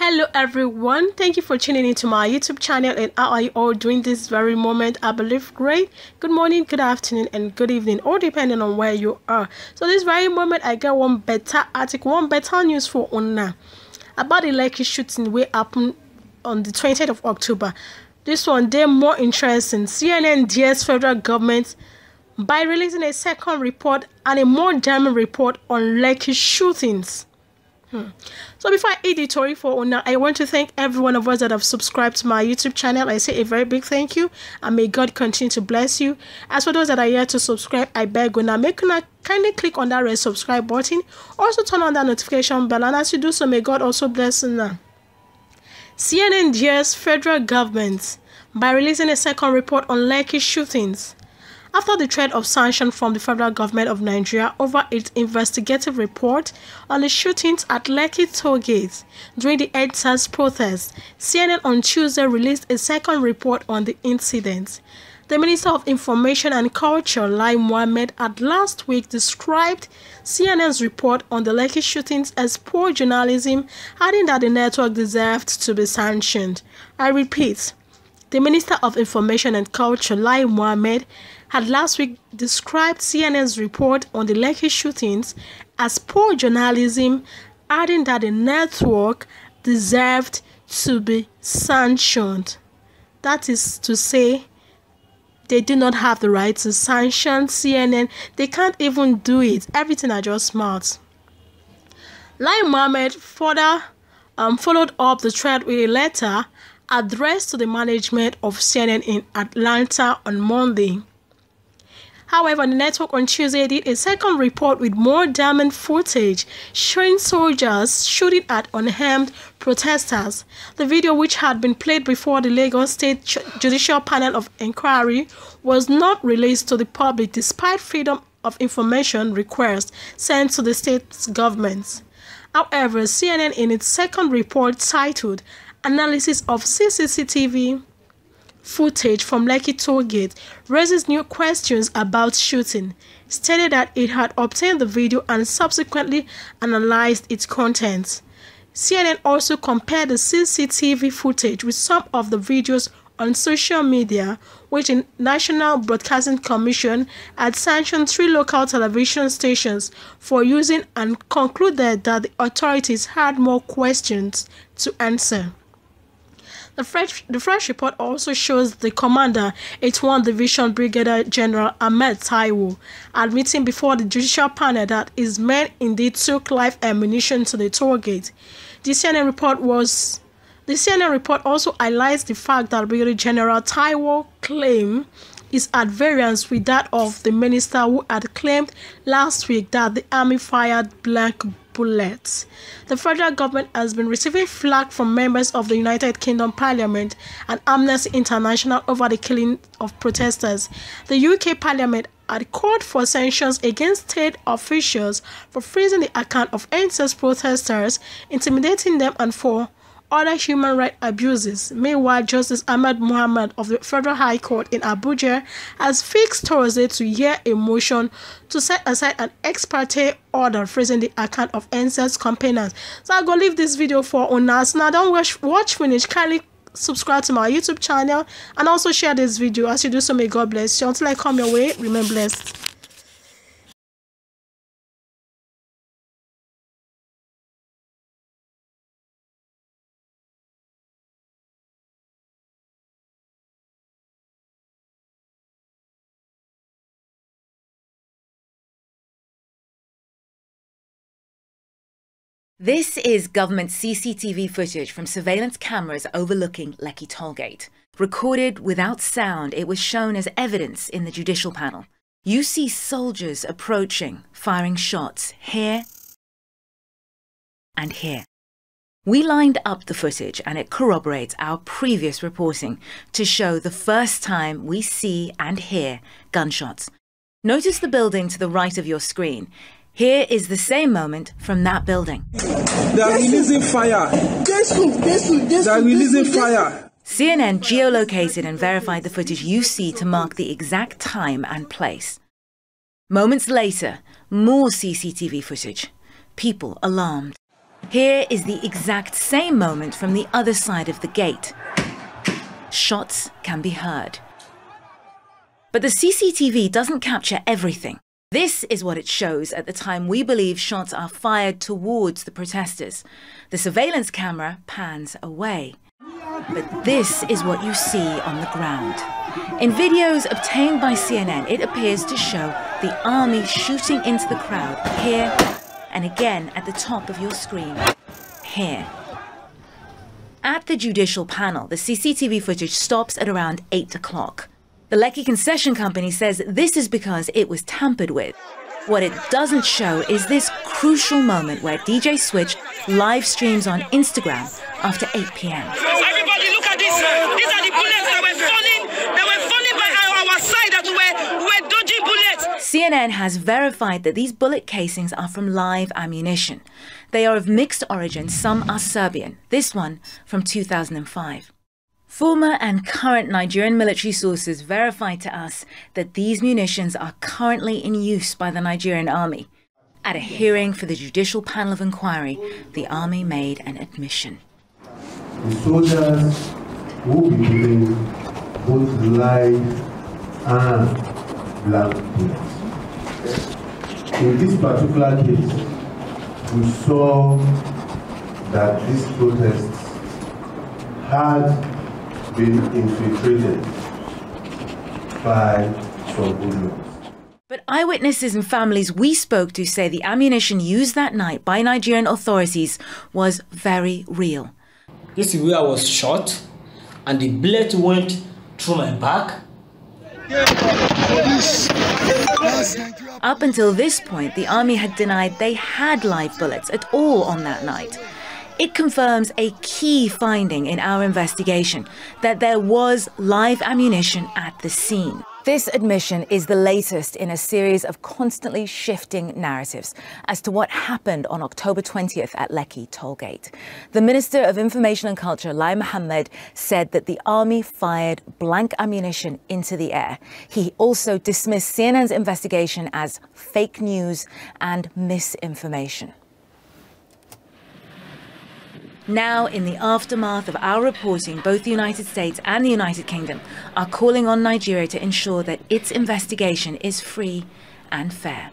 Hello everyone, thank you for tuning into my YouTube channel. And how are you all doing this very moment? I believe great. Good morning, good afternoon and good evening, all depending on where you are. So this very moment I get one better article, one better news for Una about the Lekki shooting wey happened on the 20th of October. This one they more interesting. CNN dares federal government by releasing a second report and a more damning report on Lekki shootings. So before I hit the story for Una, I want to thank every one of us that have subscribed to my YouTube channel. I say a very big thank you and may God continue to bless you. As for those that are here to subscribe, I beg Una, make Una kindly click on that red subscribe button. Also turn on that notification bell, and as you do so, may God also bless Una. CNN dares federal government by releasing a second report on Lekki shootings. After the threat of sanction from the federal government of Nigeria over its investigative report on the shootings at Lekki Toll Gate during the EndSARS protest, CNN on Tuesday released a second report on the incident. The Minister of Information and Culture, Lai Mohammed, had last week described CNN's report on the Lekki shootings as poor journalism, adding that the network deserved to be sanctioned. I repeat, the Minister of Information and Culture, Lai Mohammed, had last week described CNN's report on the Lekki shootings as poor journalism, adding that the network deserved to be sanctioned. That is to say, they do not have the right to sanction CNN. They can't even do it. Everything are just smart. Lai Mohammed further followed up the thread with a letter addressed to the management of CNN in Atlanta on Monday. However, the network on Tuesday did a second report with more damning footage showing soldiers shooting at unarmed protesters. The video, which had been played before the Lagos State Judicial Panel of Inquiry, was not released to the public despite freedom of information requests sent to the state governments. However, CNN in its second report titled Analysis of CCTV footage from Lekki Toll Gate raises new questions about shooting, stated that it had obtained the video and subsequently analyzed its contents. CNN also compared the CCTV footage with some of the videos on social media, which the National Broadcasting Commission had sanctioned 3 local television stations for using, and concluded that the authorities had more questions to answer. The fresh report also shows the commander, 81 Division Brigadier General Ahmed Taiwo, admitting before the judicial panel that his men indeed took live ammunition to the toll gate. The CNN report also highlights the fact that Brigadier General Taiwo claim is at variance with that of the minister, who had claimed last week that the army fired blank bullets. The federal government has been receiving flack from members of the United Kingdom Parliament and Amnesty International over the killing of protesters. The UK Parliament had called for sanctions against state officials for freezing the account of EndSARS protesters, intimidating them, and for other human rights abuses. Meanwhile, Justice Ahmed Mohammed of the Federal High Court in Abuja has fixed Thursday to hear a motion to set aside an ex parte order freezing the account of EndSARS campaigners. So I'm going to leave this video for us. Now don't watch finish. Kindly subscribe to my YouTube channel and also share this video. As you do so, may God bless you. Until I come your way, remain blessed. This is government CCTV footage from surveillance cameras overlooking Lekki Toll Gate. Recorded without sound, it was shown as evidence in the judicial panel. You see soldiers approaching, firing shots here and here. We lined up the footage and it corroborates our previous reporting to show the first time we see and hear gunshots. Notice the building to the right of your screen. Here is the same moment from that building. They are releasing fire. They are releasing fire. CNN geolocated and verified the footage you see to mark the exact time and place. Moments later, more CCTV footage. People alarmed. Here is the exact same moment from the other side of the gate. Shots can be heard. But the CCTV doesn't capture everything. This is what it shows at the time we believe shots are fired towards the protesters. The surveillance camera pans away. But this is what you see on the ground. In videos obtained by CNN, it appears to show the army shooting into the crowd here and again at the top of your screen here. At the judicial panel, the CCTV footage stops at around 8 o'clock. The Lekki concession company says this is because it was tampered with. What it doesn't show is this crucial moment where DJ Switch live streams on Instagram after 8 p.m. Everybody look at this. These are the bullets that were falling by our side, that were dodging bullets. CNN has verified that these bullet casings are from live ammunition. They are of mixed origin, some are Serbian, this one from 2005. Former and current Nigerian military sources verified to us that these munitions are currently in use by the Nigerian army. At a hearing for the Judicial Panel of Inquiry, the army made an admission. The soldiers will be using both live and blank bullets. In this particular case, we saw that these protests had been infiltrated by some hoodlums. But eyewitnesses and families we spoke to say the ammunition used that night by Nigerian authorities was very real. This is where I was shot, and the bullet went through my back. Up until this point, the army had denied they had live bullets at all on that night. It confirms a key finding in our investigation, that there was live ammunition at the scene. This admission is the latest in a series of constantly shifting narratives as to what happened on October 20th at Lekki Toll Gate. The Minister of Information and Culture, Lai Mohammed, said that the army fired blank ammunition into the air. He also dismissed CNN's investigation as fake news and misinformation. Now, in the aftermath of our reporting, both the United States and the United Kingdom are calling on Nigeria to ensure that its investigation is free and fair.